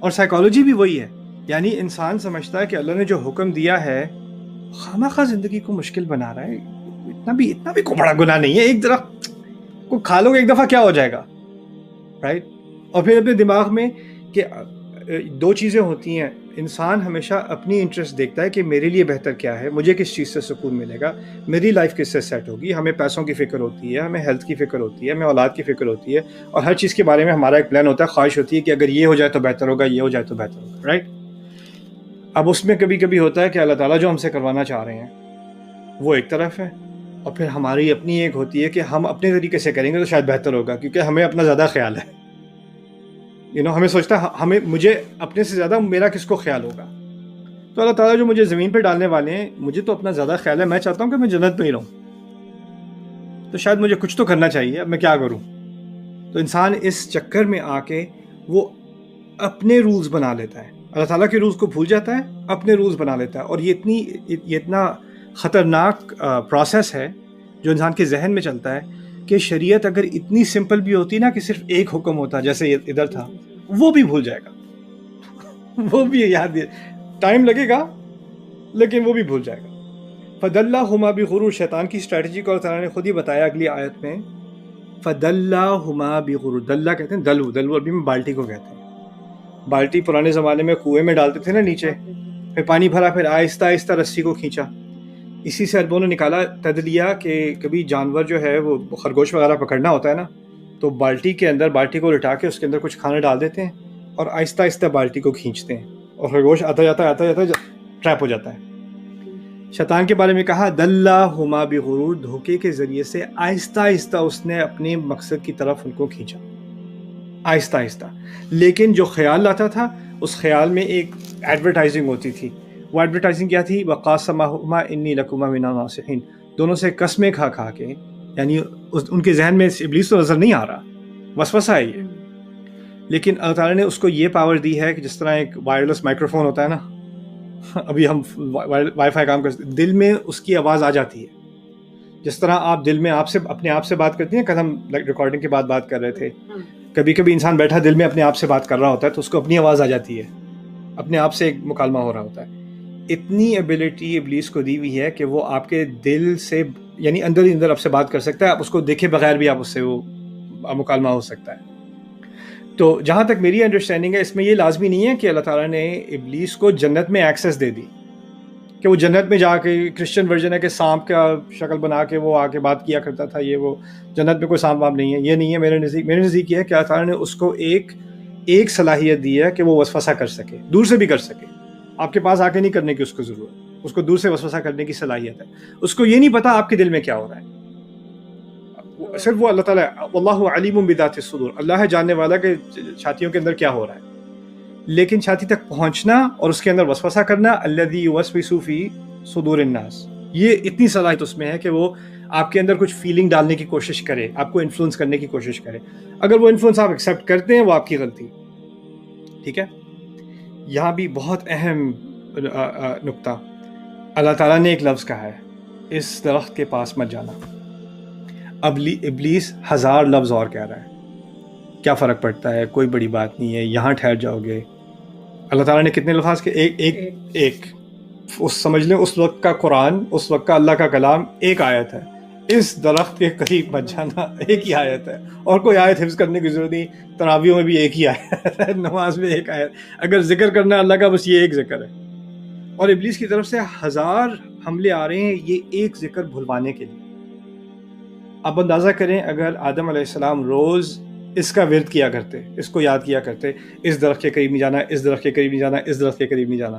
اور سائیکالوجی بھی وہی ہے. یعنی انسان سمجھتا ہے کہ اللہ نے جو حکم دیا ہے خامخواہ زندگی کو مشکل بنا رہا ہے. اتنا بھی کوئی بڑا گناہ نہیں ہے, ایک درخت کو کھا لو گے ایک دفعہ کیا ہو جائے گا, رائٹ. اور پھر اپنے دماغ میں کہ دو چیزیں ہوتی ہیں, انسان ہمیشہ اپنی انٹرسٹ دیکھتا ہے کہ میرے لیے بہتر کیا ہے, مجھے کس چیز سے سکون ملے گا, میری لائف کس سے سیٹ ہوگی. ہمیں پیسوں کی فکر ہوتی ہے, ہمیں ہیلتھ کی فکر ہوتی ہے, ہمیں اولاد کی فکر ہوتی ہے, اور ہر چیز کے بارے میں ہمارا ایک پلان ہوتا ہے, خواہش ہوتی ہے کہ اگر یہ ہو جائے تو بہتر ہوگا, یہ ہو جائے تو بہتر ہوگا, رائٹ. اب اس میں کبھی کبھی ہوتا ہے کہ اللہ تعالیٰ جو ہم سے کروانا چاہ رہے ہیں وہ ایک طرف ہے, اور پھر ہماری اپنی ایک ہوتی ہے کہ ہم اپنے طریقے سے کریں گے تو شاید بہتر ہوگا, کیونکہ ہمیں اپنا زیادہ خیال ہے. ہمیں سوچتا ہے مجھے اپنے سے زیادہ میرا کس کو خیال ہوگا. تو اللہ تعالیٰ جو مجھے زمین پہ ڈالنے والے ہیں, مجھے تو اپنا زیادہ خیال ہے, میں چاہتا ہوں کہ میں جنت میں ہی رہوں, تو شاید مجھے کچھ تو کرنا چاہیے, اب میں کیا کروں. تو انسان اس چکر میں آ کے وہ اپنے رولز بنا لیتا ہے, اللہ تعالیٰ کے رولز کو بھول جاتا ہے, اپنے رولز بنا لیتا ہے. اور یہ اتنا خطرناک پروسیس ہے جو انسان کے ذہن میں چلتا ہے کہ شریعت اگر اتنی سمپل بھی ہوتی نا کہ صرف ایک حکم ہوتا جیسے ادھر تھا, وہ بھی بھول جائے گا, وہ بھی یاد, ٹائم لگے گا لیکن وہ بھی بھول جائے گا. فَدَلَّهُمَا بِغُرُورٍ, شیطان کی اسٹریٹجی کو اللہ تعالیٰ نے خود ہی بتایا اگلی آیت میں. فَدَلَّهُمَا بِغُرُورٍ, دلہ کہتے ہیں دلو عربی میں بالٹی کو کہتے ہیں. بالٹی پرانے زمانے میں کنویں میں ڈالتے تھے نا نیچے, پھر پانی بھرا, پھر آہستہ آہستہ رسی کو کھینچا. اسی سے عربوں نے نکالا تدلیہ کہ کبھی جانور جو ہے وہ خرگوش وغیرہ پکڑنا ہوتا ہے نا, تو بالٹی کے اندر بالٹی کو لٹا کے اس کے اندر کچھ کھانا ڈال دیتے ہیں اور آہستہ آہستہ بالٹی کو کھینچتے ہیں, اور خرگوش آتا جاتا ٹریپ ہو جاتا ہے. شیطان کے بارے میں کہا دلہما بغرور, دھوکے کے ذریعے سے آہستہ آہستہ اس نے اپنے مقصد کی طرف ان کو کھینچا, آہستہ آہستہ. لیکن جو خیال لاتا تھا اس خیال میں ایک ایڈورٹائزنگ ہوتی تھی. وہ ایڈورٹائزنگ کیا تھی؟ وقاسمہما انی لکما من الناصحین, دونوں سے قسمیں کھا کھا کے, یعنی ان کے ذہن میں ابلیس تو نظر نہیں آ رہا, وسوسہ ہے یہ, لیکن اللہ تعالیٰ نے اس کو یہ پاور دی ہے کہ جس طرح ایک وائرلیس مائکرو فون ہوتا ہے نا, ابھی ہم وائی فائی کام کرتے, دل میں اس کی آواز آ جاتی ہے. جس طرح آپ دل میں اپنے آپ سے بات کرتی ہیں, کل ہم ریکارڈنگ کے بعد بات کر رہے تھے, کبھی کبھی انسان بیٹھا دل میں اپنے آپ سے بات کر رہا ہوتا ہے تو اس کو اپنی آواز آ جاتی ہے, اپنے آپ سے ایک مکالمہ ہو رہا ہوتا ہے. اتنی ایبلٹی ابلیس کو دی ہوئی ہے کہ وہ آپ کے دل سے, یعنی اندر ہی اندر آپ سے بات کر سکتا ہے, آپ اس کو دیکھے بغیر بھی آپ اس سے وہ مکالمہ ہو سکتا ہے. تو جہاں تک میری انڈرسٹینڈنگ ہے, اس میں یہ لازمی نہیں ہے کہ اللہ تعالیٰ نے ابلیس کو جنت میں ایکسیس دے دی, کہ وہ جنت میں جا کے, کرسچن ورژن ہے کہ سانپ کا شکل بنا کے وہ آ کے بات کیا کرتا تھا, یہ وہ جنت میں کوئی سانپ وانپ نہیں ہے, یہ نہیں ہے. میرے نزدیک یہ ہے کہ اللہ تعالیٰ نے اس کو ایک صلاحیت دی ہے کہ وہ وسوسہ کر سکے, دور سے بھی کر سکے. آپ کے پاس آ کے نہیں کرنے کی اس کو ضرورت, اس کو دور سے وسوسہ کرنے کی صلاحیت ہے. اس کو یہ نہیں پتا آپ کے دل میں کیا ہو رہا ہے, صرف وہ اللہ تعالیٰ, واللہ علیم بذات الصدور, اللہ ہے جاننے والا کہ چھاتیوں کے اندر کیا ہو رہا ہے. لیکن چھاتی تک پہنچنا اور اس کے اندر وسوسہ کرنا, الذی یوسوس فی صدور الناس, یہ اتنی صلاحیت اس میں ہے کہ وہ آپ کے اندر کچھ فیلنگ ڈالنے کی کوشش کرے, آپ کو انفلوئنس کرنے کی کوشش کرے. اگر وہ انفلوئنس آپ ایکسیپٹ کرتے ہیں وہ آپ کی غلطی, ٹھیک ہے. یہاں بھی بہت اہم نقطہ, اللہ تعالیٰ نے ایک لفظ کہا ہے, اس درخت کے پاس مت جانا. ابلیس 1000 لفظ اور کہہ رہا ہے, کیا فرق پڑتا ہے, کوئی بڑی بات نہیں ہے, یہاں ٹھہر جاؤ گے. اللہ تعالیٰ نے کتنے الفاظ کے, ایک سمجھ لیں اس وقت کا قرآن, اس وقت کا اللہ کا کلام ایک آیت ہے, اس درخت کے قریب مت جانا, ایک ہی آیت ہے, اور کوئی آیت حفظ کرنے کی ضرورت نہیں. تراویحوں میں بھی ایک ہی آیت ہے, نماز میں ایک آیت, اگر ذکر کرنا ہے اللہ کا بس یہ ایک ذکر ہے. اور ابلیس کی طرف سے 1000 حملے آ رہے ہیں یہ ایک ذکر بھلوانے کے لیے. اب اندازہ کریں اگر آدم علیہ السلام روز اس کا ورد کیا کرتے, اس کو یاد کیا کرتے, اس درخت کے قریب نہیں جانا, اس درخت کے قریب نہیں جانا, اس درخت کے قریب نہیں جانا,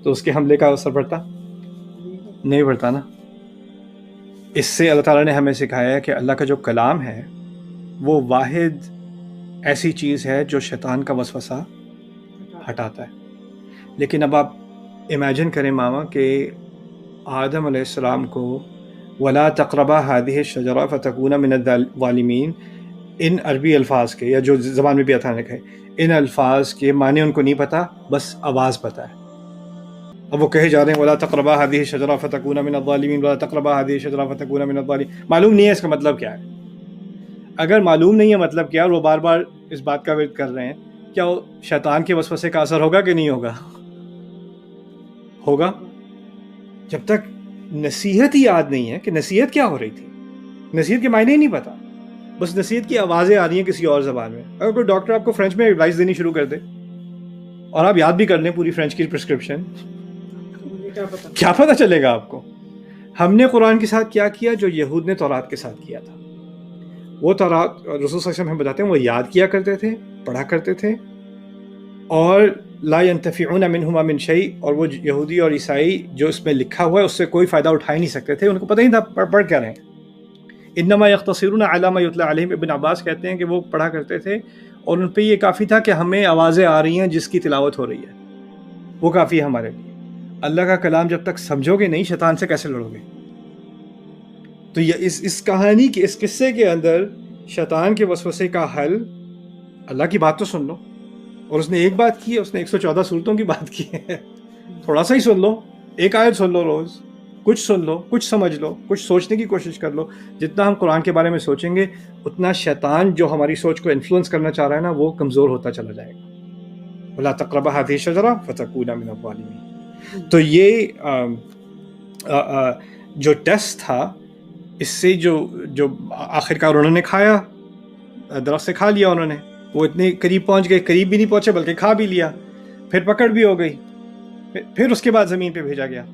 تو اس کے حملے کا اثر پڑتا نہیں پڑتا نا. اس سے اللہ تعالیٰ نے ہمیں سکھایا ہے کہ اللہ کا جو کلام ہے وہ واحد ایسی چیز ہے جو شیطان کا وسوسہ ہٹاتا ہے. لیکن اب آپ امیجن کریں ماما کہ آدم علیہ السلام کو وَلَا تَقْرَبَا هَذِهِ الشَّجَرَةَ فَتَكُونَ مِنَ الظَّالِمِينَ, ان عربی الفاظ کے, یا جو زبان میں بھی آتا ہے, ان الفاظ کے معنی ان کو نہیں پتا, بس آواز پتا ہے. اب وہ کہے جا رہے ہیں وَلَا تَقْرَبَا هَذِهِ الشَّجَرَةَ فَتَكُونَ مِنَ الظَّالِمِينَ, وَلَا تَقْرَبَا هَذِهِ الشَّجَرَةَ فَتَكُونَ مِنَ الظَّالِمِينَ. معلوم نہیں ہے اس کا مطلب کیا ہے. اگر معلوم نہیں ہے مطلب کیا, اور وہ بار بار اس بات کا ورد کر رہے ہیں, کیا شیطان کے وسوسے کا اثر ہوگا کہ نہیں ہوگا؟ ہوگا. جب تک نصیحت ہی یاد نہیں ہے کہ نصیحت کیا ہو رہی تھی، نصیحت کے معنی ہی نہیں پتا، بس نصیحت کی آوازیں آ رہی ہیں کسی اور زبان میں. اگر کوئی ڈاکٹر آپ کو فرینچ میں ایڈوائس دینی شروع کر دے اور آپ یاد بھی کر لیں پوری فرینچ کی پرسکرپشن، کیا پتہ چلے گا آپ کو؟ ہم نے قرآن کے ساتھ کیا کیا جو یہود نے تورات کے ساتھ کیا تھا. وہ تورات رسول صلی اللہ علیہ وسلم ہمیں بتاتے ہیں وہ یاد کیا کرتے تھے، پڑھا کرتے تھے، اور لا ينتفعون منهما من شيء، اور وہ یہودی اور عیسائی جو اس میں لکھا ہوا ہے اس سے کوئی فائدہ اٹھا ہی نہیں سکتے تھے، ان کو پتہ ہی تھا پڑھ کیا رہے ہیں. انما يقتصرون على ما يتلى عليهم. ابن عباس کہتے ہیں کہ وہ پڑھا کرتے تھے اور ان پہ یہ کافی تھا کہ ہمیں آوازیں آ رہی ہیں جس کی تلاوت ہو رہی ہے، وہ کافی ہے ہمارے لیے. اللہ کا کلام جب تک سمجھو گے نہیں، شیطان سے کیسے لڑو گے؟ تو یہ اس کہانی کے اس قصے کے اندر شیطان کے وسوسے کا حل، اللہ کی بات تو سن لو. اور اس نے ایک بات کی ہے، اس نے 114 صورتوں کی بات کی ہے. تھوڑا سا ہی سن لو، ایک آیت سن لو روز، کچھ سن لو، کچھ سمجھ لو، کچھ سوچنے کی کوشش کر لو. جتنا ہم قرآن کے بارے میں سوچیں گے اتنا شیطان جو ہماری سوچ کو انفلوئنس کرنا چاہ رہا ہے نا وہ کمزور ہوتا چلا جائے گا. وَلَا تَقْرَبَا هَٰذِهِ الشَّجَرَةَ فَتَكُونَا مِنَ الظَّالِمِينَ. تو یہ جو ٹیسٹ تھا، اس سے جو آخرکار انہوں نے کھایا، درخت سے کھا لیا انہوں نے، وہ اتنے قریب پہنچ گئے، قریب بھی نہیں پہنچے بلکہ کھا بھی لیا، پھر پکڑ بھی ہو گئی، پھر اس کے بعد زمین پہ بھیجا گیا.